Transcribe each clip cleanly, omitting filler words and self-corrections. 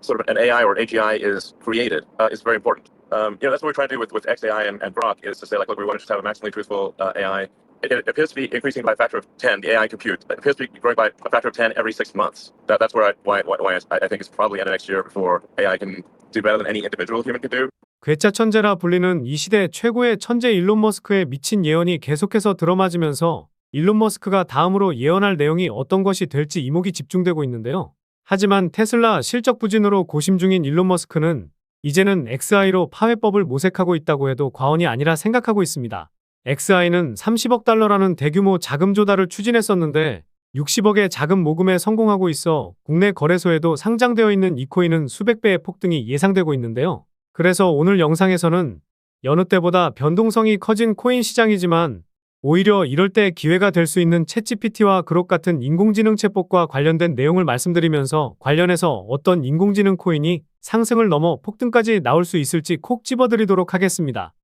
sort of an AI or AGI is created is very important. That's what we're trying to do with XAI and Grok is to say, like, look, we want to just have a maximally truthful AI. It appears to be increasing by a factor of 10. The AI compute it appears to be growing by a factor of 10 every 6 months. That's where why I think it's probably end of next year before AI can do better than any individual human can do. 괴짜 천재라 불리는 이 시대 최고의 천재 일론 머스크의 미친 예언이 계속해서 들어맞으면서 일론 머스크가 다음으로 예언할 내용이 어떤 것이 될지 이목이 집중되고 있는데요. 하지만 테슬라 실적 부진으로 고심 중인 일론 머스크는 이제는 XI로 파회법을 모색하고 있다고 해도 과언이 아니라 생각하고 있습니다. XI는 30억 달러라는 대규모 자금 조달을 추진했었는데 60억의 자금 모금에 성공하고 있어 국내 거래소에도 상장되어 있는 이 코인은 수백 배의 폭등이 예상되고 있는데요. 그래서 오늘 영상에서는 여느 때보다 변동성이 커진 코인 시장이지만 오히려 이럴 때 기회가 될 수 있는 챗GPT와 그록 같은 인공지능 챗봇과 관련된 내용을 말씀드리면서 관련해서 어떤 인공지능 코인이 상승을 넘어 폭등까지 나올 수 있을지 콕 집어드리도록 하겠습니다.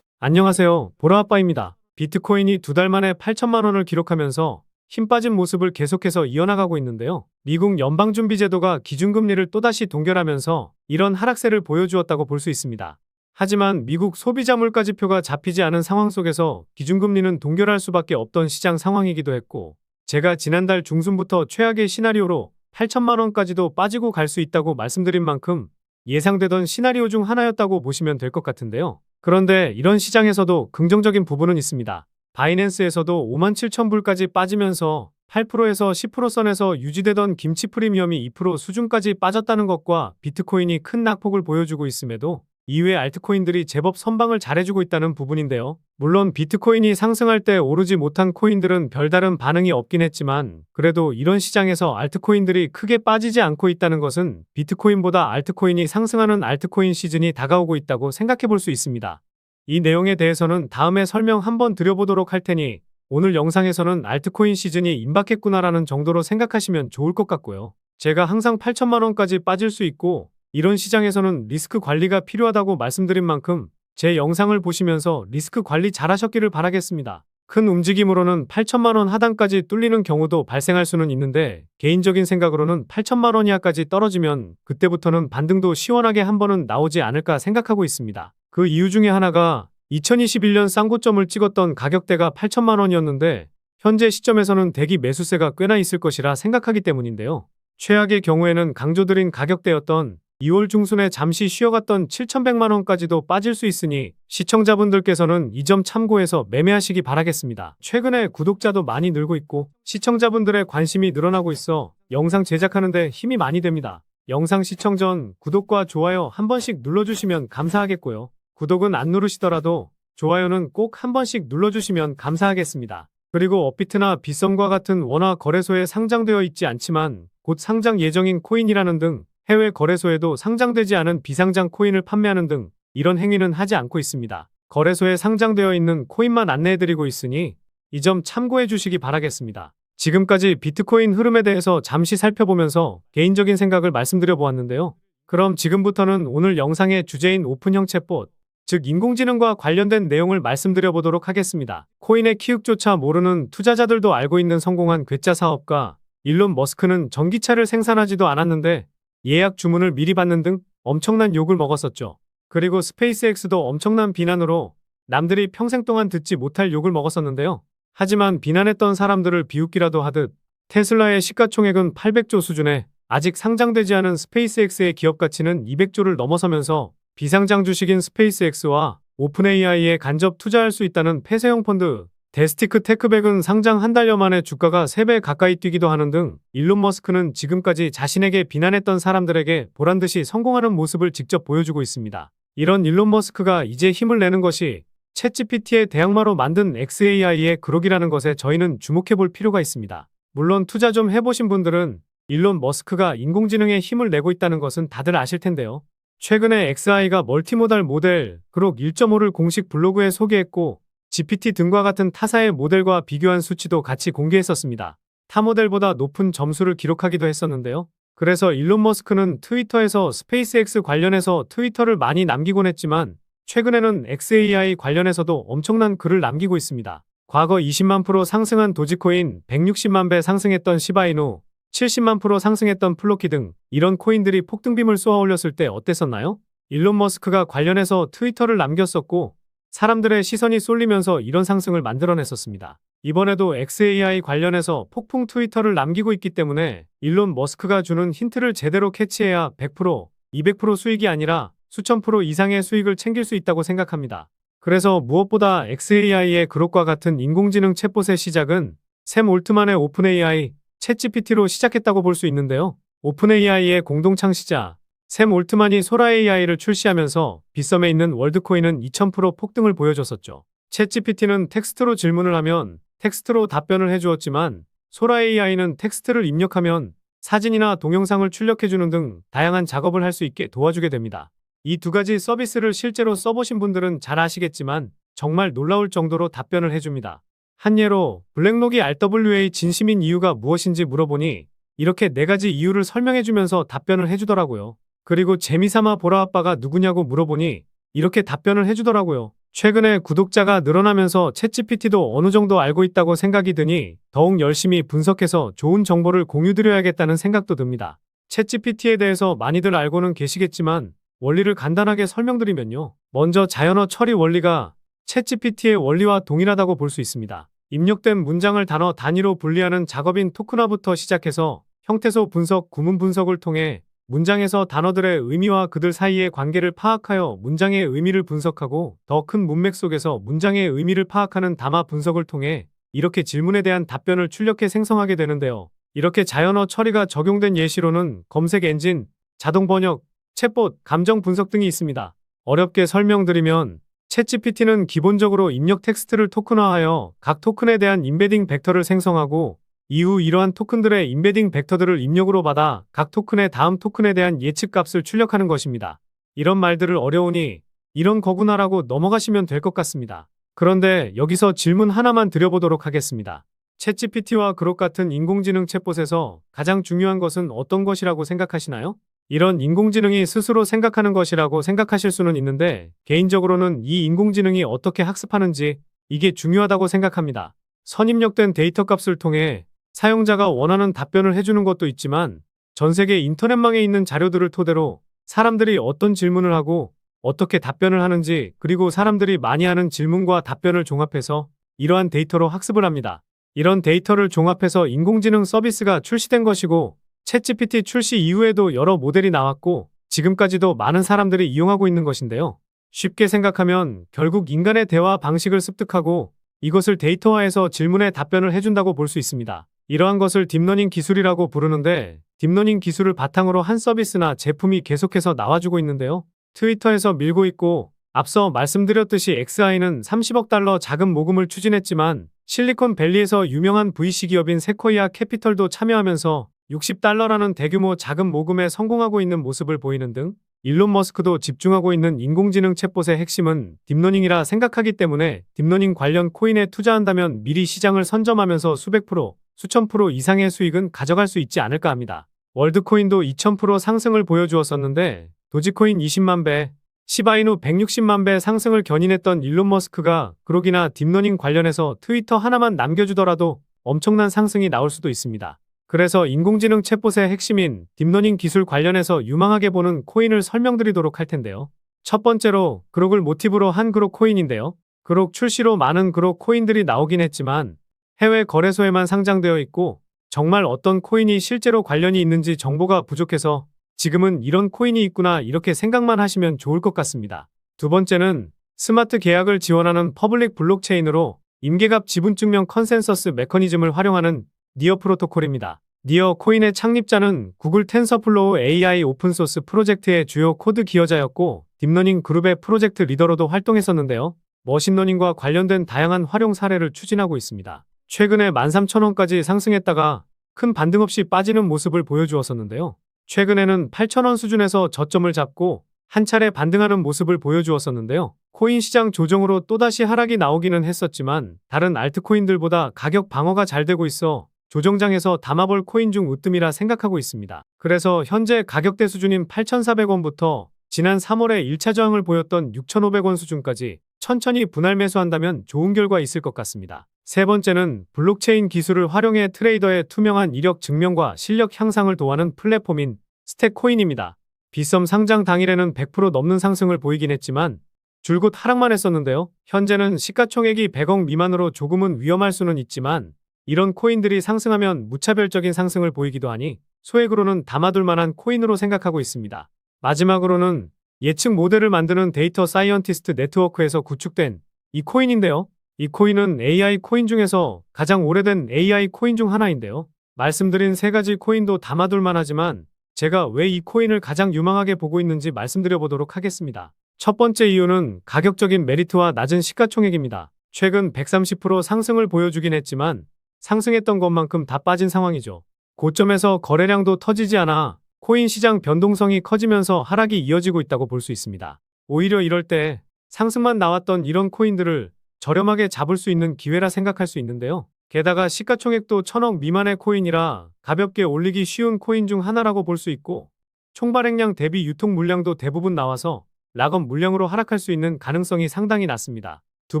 안녕하세요. 보라아빠입니다. 비트코인이 2달 만에 8천만 원을 기록하면서 힘 빠진 모습을 계속해서 이어나가고 있는데요. 미국 연방준비제도가 기준금리를 또다시 동결하면서 이런 하락세를 보여주었다고 볼 수 있습니다. 하지만 미국 소비자 물가지표가 잡히지 않은 상황 속에서 기준금리는 동결할 수밖에 없던 시장 상황이기도 했고, 제가 지난달 중순부터 최악의 시나리오로 8천만 원까지도 빠지고 갈 수 있다고 말씀드린 만큼 예상되던 시나리오 중 하나였다고 보시면 될 것 같은데요. 그런데 이런 시장에서도 긍정적인 부분은 있습니다. 바이낸스에서도 57,000불까지 빠지면서 8%에서 10% 선에서 유지되던 김치 프리미엄이 2% 수준까지 빠졌다는 것과 비트코인이 큰 낙폭을 보여주고 있음에도 이외 알트코인들이 제법 선방을 잘해주고 있다는 부분인데요. 물론 비트코인이 상승할 때 오르지 못한 코인들은 별다른 반응이 없긴 했지만 그래도 이런 시장에서 알트코인들이 크게 빠지지 않고 있다는 것은 비트코인보다 알트코인이 상승하는 알트코인 시즌이 다가오고 있다고 생각해 볼 수 있습니다. 이 내용에 대해서는 다음에 설명 한번 드려보도록 할 테니 오늘 영상에서는 알트코인 시즌이 임박했구나라는 정도로 생각하시면 좋을 것 같고요. 제가 항상 8천만 원까지 빠질 수 있고 이런 시장에서는 리스크 관리가 필요하다고 말씀드린 만큼 제 영상을 보시면서 리스크 관리 잘 하셨기를 바라겠습니다. 큰 움직임으로는 8천만 원 하단까지 뚫리는 경우도 발생할 수는 있는데 개인적인 생각으로는 8천만 원 이하까지 떨어지면 그때부터는 반등도 시원하게 한 번은 나오지 않을까 생각하고 있습니다. 그 이유 중에 하나가 2021년 쌍고점을 찍었던 가격대가 8천만 원이었는데 현재 시점에서는 대기 매수세가 꽤나 있을 것이라 생각하기 때문인데요. 최악의 경우에는 강조드린 가격대였던 2월 중순에 잠시 쉬어갔던 7,100만 원까지도 빠질 수 있으니 시청자분들께서는 이 점 참고해서 매매하시기 바라겠습니다. 최근에 구독자도 많이 늘고 있고 시청자분들의 관심이 늘어나고 있어 영상 제작하는데 힘이 많이 됩니다. 영상 시청 전 구독과 좋아요 한 번씩 눌러주시면 감사하겠고요. 구독은 안 누르시더라도 좋아요는 꼭 한 번씩 눌러주시면 감사하겠습니다. 그리고 업비트나 빗썸과 같은 원화 거래소에 상장되어 있지 않지만 곧 상장 예정인 코인이라는 등 해외 거래소에도 상장되지 않은 비상장 코인을 판매하는 등 이런 행위는 하지 않고 있습니다. 거래소에 상장되어 있는 코인만 안내해드리고 있으니 이 점 참고해 주시기 바라겠습니다. 지금까지 비트코인 흐름에 대해서 잠시 살펴보면서 개인적인 생각을 말씀드려 보았는데요. 그럼 지금부터는 오늘 영상의 주제인 오픈형 챗봇, 즉 인공지능과 관련된 내용을 말씀드려 보도록 하겠습니다. 코인의 키읔조차 모르는 투자자들도 알고 있는 성공한 괴짜 사업가 일론 머스크는 전기차를 생산하지도 않았는데 예약 주문을 미리 받는 등 엄청난 욕을 먹었었죠. 그리고 스페이스X도 엄청난 비난으로 남들이 평생 동안 듣지 못할 욕을 먹었었는데요. 하지만 비난했던 사람들을 비웃기라도 하듯 테슬라의 시가총액은 800조 수준에 아직 상장되지 않은 스페이스X의 기업 가치는 200조를 넘어서면서 비상장 주식인 스페이스X와 오픈AI에 간접 투자할 수 있다는 폐쇄형 펀드 데스티크 테크백은 상장 한 달여 만에 주가가 3배 가까이 뛰기도 하는 등 일론 머스크는 지금까지 자신에게 비난했던 사람들에게 보란듯이 성공하는 모습을 직접 보여주고 있습니다. 이런 일론 머스크가 이제 힘을 내는 것이 챗GPT의 대항마로 만든 XAI의 그록이라는 것에 저희는 주목해 볼 필요가 있습니다. 물론 투자 좀 해보신 분들은 일론 머스크가 인공지능에 힘을 내고 있다는 것은 다들 아실 텐데요. 최근에 XAI가 멀티모달 모델 그록 1.5를 공식 블로그에 소개했고 GPT 등과 같은 타사의 모델과 비교한 수치도 같이 공개했었습니다. 타 모델보다 높은 점수를 기록하기도 했었는데요. 그래서 일론 머스크는 트위터에서 스페이스X 관련해서 트위터를 많이 남기곤 했지만 최근에는 XAI 관련해서도 엄청난 글을 남기고 있습니다. 과거 20만 프로 상승한 도지코인, 160만 배 상승했던 시바이누, 70만 프로 상승했던 플로키 등 이런 코인들이 폭등빔을 쏘아 올렸을 때 어땠었나요? 일론 머스크가 관련해서 트위터를 남겼었고 사람들의 시선이 쏠리면서 이런 상승을 만들어냈었습니다. 이번에도 XAI 관련해서 폭풍 트위터를 남기고 있기 때문에 일론 머스크가 주는 힌트를 제대로 캐치해야 100%, 200% 수익이 아니라 수천 프로 이상의 수익을 챙길 수 있다고 생각합니다. 그래서 무엇보다 XAI의 그룹과 같은 인공지능 챗봇의 시작은 샘 올트만의 오픈AI, 챗GPT로 시작했다고 볼 수 있는데요. 오픈AI의 공동 창시자 샘 올트만이 소라 AI를 출시하면서 빗썸에 있는 월드코인은 2000% 폭등을 보여줬었죠. 챗GPT는 텍스트로 질문을 하면 텍스트로 답변을 해주었지만 소라 AI는 텍스트를 입력하면 사진이나 동영상을 출력해주는 등 다양한 작업을 할 수 있게 도와주게 됩니다. 이 두 가지 서비스를 실제로 써보신 분들은 잘 아시겠지만 정말 놀라울 정도로 답변을 해줍니다. 한 예로 블랙록이 RWA 진심인 이유가 무엇인지 물어보니 이렇게 4가지 이유를 설명해주면서 답변을 해주더라고요. 그리고 재미삼아 보라아빠가 누구냐고 물어보니 이렇게 답변을 해주더라고요. 최근에 구독자가 늘어나면서 챗GPT도 어느 정도 알고 있다고 생각이 드니 더욱 열심히 분석해서 좋은 정보를 공유드려야겠다는 생각도 듭니다. 챗GPT에 대해서 많이들 알고는 계시겠지만 원리를 간단하게 설명드리면요. 먼저 자연어 처리 원리가 챗GPT의 원리와 동일하다고 볼 수 있습니다. 입력된 문장을 단어 단위로 분리하는 작업인 토크나부터 시작해서 형태소 분석, 구문 분석을 통해 문장에서 단어들의 의미와 그들 사이의 관계를 파악하여 문장의 의미를 분석하고 더 큰 문맥 속에서 문장의 의미를 파악하는 담화 분석을 통해 이렇게 질문에 대한 답변을 출력해 생성하게 되는데요. 이렇게 자연어 처리가 적용된 예시로는 검색 엔진, 자동 번역, 챗봇, 감정 분석 등이 있습니다. 어렵게 설명드리면 챗GPT는 기본적으로 입력 텍스트를 토큰화하여 각 토큰에 대한 임베딩 벡터를 생성하고 이후 이러한 토큰들의 임베딩 벡터들을 입력으로 받아 각 토큰의 다음 토큰에 대한 예측 값을 출력하는 것입니다. 이런 말들을 어려우니 이런 거구나라고 넘어가시면 될 것 같습니다. 그런데 여기서 질문 하나만 드려보도록 하겠습니다. 챗GPT와 그록 같은 인공지능 챗봇에서 가장 중요한 것은 어떤 것이라고 생각하시나요? 이런 인공지능이 스스로 생각하는 것이라고 생각하실 수는 있는데 개인적으로는 이 인공지능이 어떻게 학습하는지 이게 중요하다고 생각합니다. 선입력된 데이터 값을 통해 사용자가 원하는 답변을 해주는 것도 있지만 전 세계 인터넷망에 있는 자료들을 토대로 사람들이 어떤 질문을 하고 어떻게 답변을 하는지 그리고 사람들이 많이 하는 질문과 답변을 종합해서 이러한 데이터로 학습을 합니다. 이런 데이터를 종합해서 인공지능 서비스가 출시된 것이고 챗GPT 출시 이후에도 여러 모델이 나왔고 지금까지도 많은 사람들이 이용하고 있는 것인데요. 쉽게 생각하면 결국 인간의 대화 방식을 습득하고 이것을 데이터화해서 질문에 답변을 해준다고 볼 수 있습니다. 이러한 것을 딥러닝 기술이라고 부르는데 딥러닝 기술을 바탕으로 한 서비스나 제품이 계속해서 나와주고 있는데요. 트위터에서 밀고 있고 앞서 말씀드렸듯이 XAI는 30억 달러 자금 모금을 추진했지만 실리콘밸리에서 유명한 VC 기업인 세코이아 캐피털도 참여하면서 60달러라는 대규모 자금 모금에 성공하고 있는 모습을 보이는 등 일론 머스크도 집중하고 있는 인공지능 챗봇의 핵심은 딥러닝이라 생각하기 때문에 딥러닝 관련 코인에 투자한다면 미리 시장을 선점하면서 수백 프로, 수천 프로 이상의 수익은 가져갈 수 있지 않을까 합니다. 월드코인도 2000% 상승을 보여주었었는데 도지코인 20만 배, 시바이누 160만 배 상승을 견인했던 일론 머스크가 그록이나 딥러닝 관련해서 트위터 하나만 남겨주더라도 엄청난 상승이 나올 수도 있습니다. 그래서 인공지능 챗봇의 핵심인 딥러닝 기술 관련해서 유망하게 보는 코인을 설명드리도록 할 텐데요. 첫 번째로 그록을 모티브로 한 그록 코인인데요. 그록 출시로 많은 그록 코인들이 나오긴 했지만 해외 거래소에만 상장되어 있고 정말 어떤 코인이 실제로 관련이 있는지 정보가 부족해서 지금은 이런 코인이 있구나 이렇게 생각만 하시면 좋을 것 같습니다. 두 번째는 스마트 계약을 지원하는 퍼블릭 블록체인으로 임계갑 지분증명 컨센서스 메커니즘을 활용하는 니어 프로토콜입니다. 니어 코인의 창립자는 구글 텐서플로우 AI 오픈소스 프로젝트의 주요 코드 기여자였고 딥러닝 그룹의 프로젝트 리더로도 활동했었는데요. 머신러닝과 관련된 다양한 활용 사례를 추진하고 있습니다. 최근에 13,000원까지 상승했다가 큰 반등 없이 빠지는 모습을 보여주었었는데요. 최근에는 8,000원 수준에서 저점을 잡고 한 차례 반등하는 모습을 보여주었었는데요. 코인 시장 조정으로 또다시 하락이 나오기는 했었지만 다른 알트코인들보다 가격 방어가 잘 되고 있어 조정장에서 담아볼 코인 중 으뜸이라 생각하고 있습니다. 그래서 현재 가격대 수준인 8,400원부터 지난 3월에 1차 저항을 보였던 6,500원 수준까지 천천히 분할 매수한다면 좋은 결과 있을 것 같습니다. 세 번째는 블록체인 기술을 활용해 트레이더의 투명한 이력 증명과 실력 향상을 도와는 플랫폼인 스택코인입니다. 빗썸 상장 당일에는 100% 넘는 상승을 보이긴 했지만 줄곧 하락만 했었는데요. 현재는 시가총액이 100억 미만으로 조금은 위험할 수는 있지만 이런 코인들이 상승하면 무차별적인 상승을 보이기도 하니 소액으로는 담아둘 만한 코인으로 생각하고 있습니다. 마지막으로는 예측 모델을 만드는 데이터 사이언티스트 네트워크에서 구축된 이 코인인데요. 이 코인은 AI 코인 중에서 가장 오래된 AI 코인 중 하나인데요. 말씀드린 세 가지 코인도 담아둘 만하지만 제가 왜 이 코인을 가장 유망하게 보고 있는지 말씀드려 보도록 하겠습니다. 첫 번째 이유는 가격적인 메리트와 낮은 시가총액입니다. 최근 130% 상승을 보여주긴 했지만 상승했던 것만큼 다 빠진 상황이죠. 고점에서 거래량도 터지지 않아 코인 시장 변동성이 커지면서 하락이 이어지고 있다고 볼 수 있습니다. 오히려 이럴 때 상승만 나왔던 이런 코인들을 저렴하게 잡을 수 있는 기회라 생각할 수 있는데요. 게다가 시가총액도 1000억 미만의 코인이라 가볍게 올리기 쉬운 코인 중 하나라고 볼 수 있고 총발행량 대비 유통 물량도 대부분 나와서 락업 물량으로 하락할 수 있는 가능성이 상당히 낮습니다. 두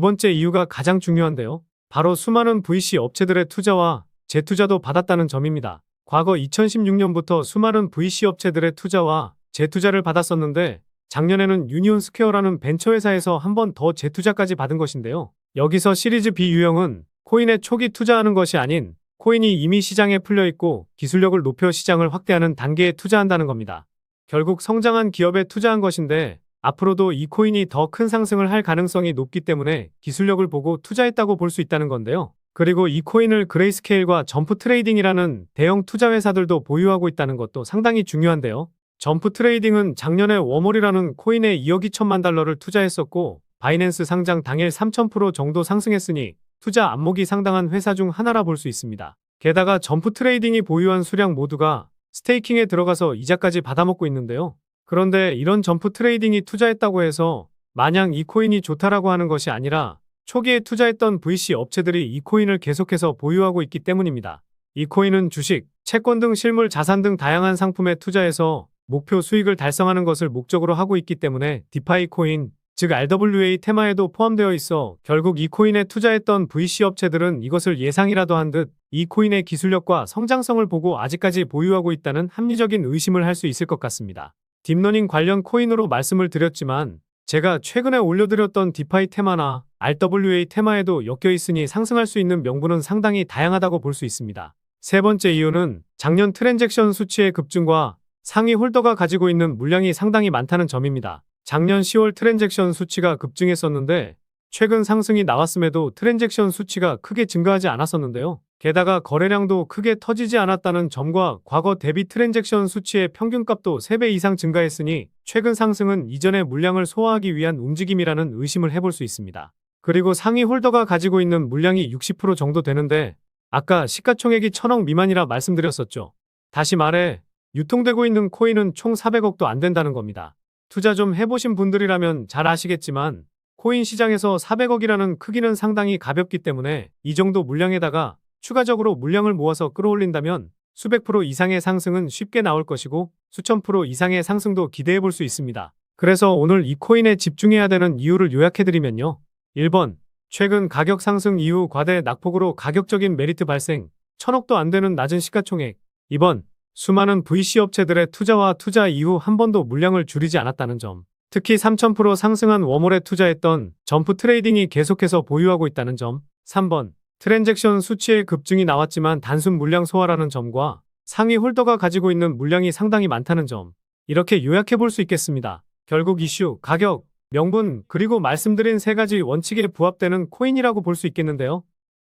번째 이유가 가장 중요한데요. 바로 수많은 VC 업체들의 투자와 재투자도 받았다는 점입니다. 과거 2016년부터 수많은 VC 업체들의 투자와 재투자를 받았었는데 작년에는 유니온 스퀘어라는 벤처회사에서 한 번 더 재투자까지 받은 것인데요. 여기서 시리즈 B 유형은 코인에 초기 투자하는 것이 아닌 코인이 이미 시장에 풀려있고 기술력을 높여 시장을 확대하는 단계에 투자한다는 겁니다. 결국 성장한 기업에 투자한 것인데 앞으로도 이 코인이 더 큰 상승을 할 가능성이 높기 때문에 기술력을 보고 투자했다고 볼 수 있다는 건데요. 그리고 이 코인을 그레이스케일과 점프 트레이딩이라는 대형 투자 회사들도 보유하고 있다는 것도 상당히 중요한데요. 점프 트레이딩은 작년에 워몰이라는 코인에 2억 2천만 달러를 투자했었고 바이낸스 상장 당일 3000% 정도 상승했으니 투자 안목이 상당한 회사 중 하나라 볼 수 있습니다. 게다가 점프 트레이딩이 보유한 수량 모두가 스테이킹에 들어가서 이자까지 받아먹고 있는데요. 그런데 이런 점프 트레이딩이 투자했다고 해서 마냥 이 코인이 좋다라고 하는 것이 아니라 초기에 투자했던 VC 업체들이 이 코인을 계속해서 보유하고 있기 때문입니다. 이 코인은 주식, 채권 등 실물 자산 등 다양한 상품에 투자해서 목표 수익을 달성하는 것을 목적으로 하고 있기 때문에 디파이 코인, 즉 RWA 테마에도 포함되어 있어 결국 이 코인에 투자했던 VC 업체들은 이것을 예상이라도 한 듯 이 코인의 기술력과 성장성을 보고 아직까지 보유하고 있다는 합리적인 의심을 할 수 있을 것 같습니다. 딥러닝 관련 코인으로 말씀을 드렸지만 제가 최근에 올려드렸던 디파이 테마나 RWA 테마에도 엮여 있으니 상승할 수 있는 명분은 상당히 다양하다고 볼 수 있습니다. 세 번째 이유는 작년 트랜잭션 수치의 급증과 상위 홀더가 가지고 있는 물량이 상당히 많다는 점입니다. 작년 10월 트랜잭션 수치가 급증했었는데 최근 상승이 나왔음에도 트랜잭션 수치가 크게 증가하지 않았었는데요. 게다가 거래량도 크게 터지지 않았다는 점과 과거 대비 트랜잭션 수치의 평균값도 3배 이상 증가했으니 최근 상승은 이전의 물량을 소화하기 위한 움직임이라는 의심을 해볼 수 있습니다. 그리고 상위 홀더가 가지고 있는 물량이 60% 정도 되는데 아까 시가총액이 1000억 미만이라 말씀드렸었죠. 다시 말해 유통되고 있는 코인은 총 400억도 안 된다는 겁니다. 투자 좀 해보신 분들이라면 잘 아시겠지만 코인 시장에서 400억이라는 크기는 상당히 가볍기 때문에 이 정도 물량에다가 추가적으로 물량을 모아서 끌어올린다면 수백 프로 이상의 상승은 쉽게 나올 것이고 수천 프로 이상의 상승도 기대해 볼 수 있습니다. 그래서 오늘 이 코인에 집중해야 되는 이유를 요약해드리면요. 1번, 최근 가격 상승 이후 과대 낙폭으로 가격적인 메리트 발생, 1000억도 안 되는 낮은 시가총액. 2번, 수많은 VC 업체들의 투자와 투자 이후 한 번도 물량을 줄이지 않았다는 점. 특히 3000% 상승한 워몰에 투자했던 점프 트레이딩이 계속해서 보유하고 있다는 점. 3번, 트랜잭션 수치의 급증이 나왔지만 단순 물량 소화라는 점과 상위 홀더가 가지고 있는 물량이 상당히 많다는 점. 이렇게 요약해 볼 수 있겠습니다. 결국 이슈, 가격, 명분, 그리고 말씀드린 세 가지 원칙에 부합되는 코인이라고 볼 수 있겠는데요.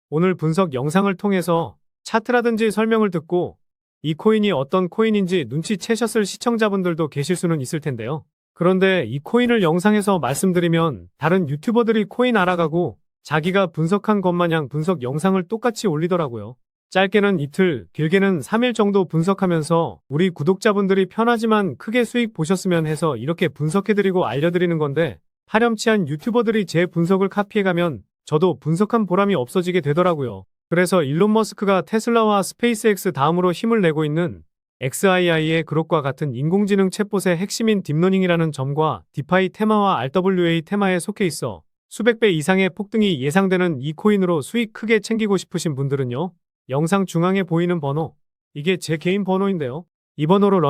오늘 분석 영상을 통해서 차트라든지 설명을 듣고 이 코인이 어떤 코인인지 눈치채셨을 시청자분들도 계실 수는 있을 텐데요. 그런데 이 코인을 영상에서 말씀드리면 다른 유튜버들이 코인 알아가고 자기가 분석한 것 마냥 분석 영상을 똑같이 올리더라고요. 짧게는 이틀, 길게는 3일 정도 분석하면서 우리 구독자분들이 편하지만 크게 수익 보셨으면 해서 이렇게 분석해드리고 알려드리는 건데 파렴치한 유튜버들이 제 분석을 카피해가면 저도 분석한 보람이 없어지게 되더라고요. 그래서 일론 머스크가 테슬라와 스페이스X 다음으로 힘을 내고 있는 XAI의 그룹과 같은 인공지능 챗봇의 핵심인 딥러닝이라는 점과 디파이 테마와 RWA 테마에 속해 있어 수백 배 이상의 폭등이 예상되는 이 코인으로 수익 크게 챙기고 싶으신 분들은요. 영상 중앙에 보이는 번호, 이게 제 개인 번호인데요. 이 번호로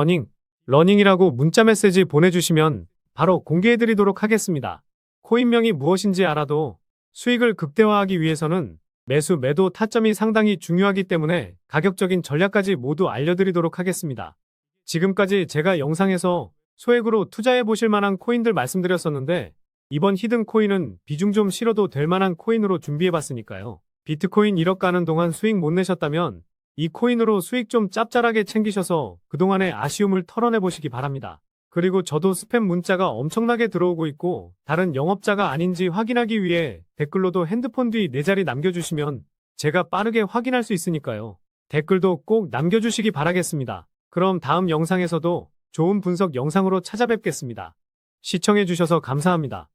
러닝이라고 문자 메시지 보내주시면 바로 공개해드리도록 하겠습니다. 코인명이 무엇인지 알아도 수익을 극대화하기 위해서는 매수, 매도 타점이 상당히 중요하기 때문에 가격적인 전략까지 모두 알려드리도록 하겠습니다. 지금까지 제가 영상에서 소액으로 투자해 보실 만한 코인들 말씀드렸었는데 이번 히든 코인은 비중 좀 실어도 될 만한 코인으로 준비해 봤으니까요. 비트코인 1억 가는 동안 수익 못 내셨다면 이 코인으로 수익 좀 짭짤하게 챙기셔서 그동안의 아쉬움을 털어내 보시기 바랍니다. 그리고 저도 스팸 문자가 엄청나게 들어오고 있고 다른 영업자가 아닌지 확인하기 위해 댓글로도 핸드폰 뒤 4자리 남겨주시면 제가 빠르게 확인할 수 있으니까요. 댓글도 꼭 남겨주시기 바라겠습니다. 그럼 다음 영상에서도 좋은 분석 영상으로 찾아뵙겠습니다. 시청해주셔서 감사합니다.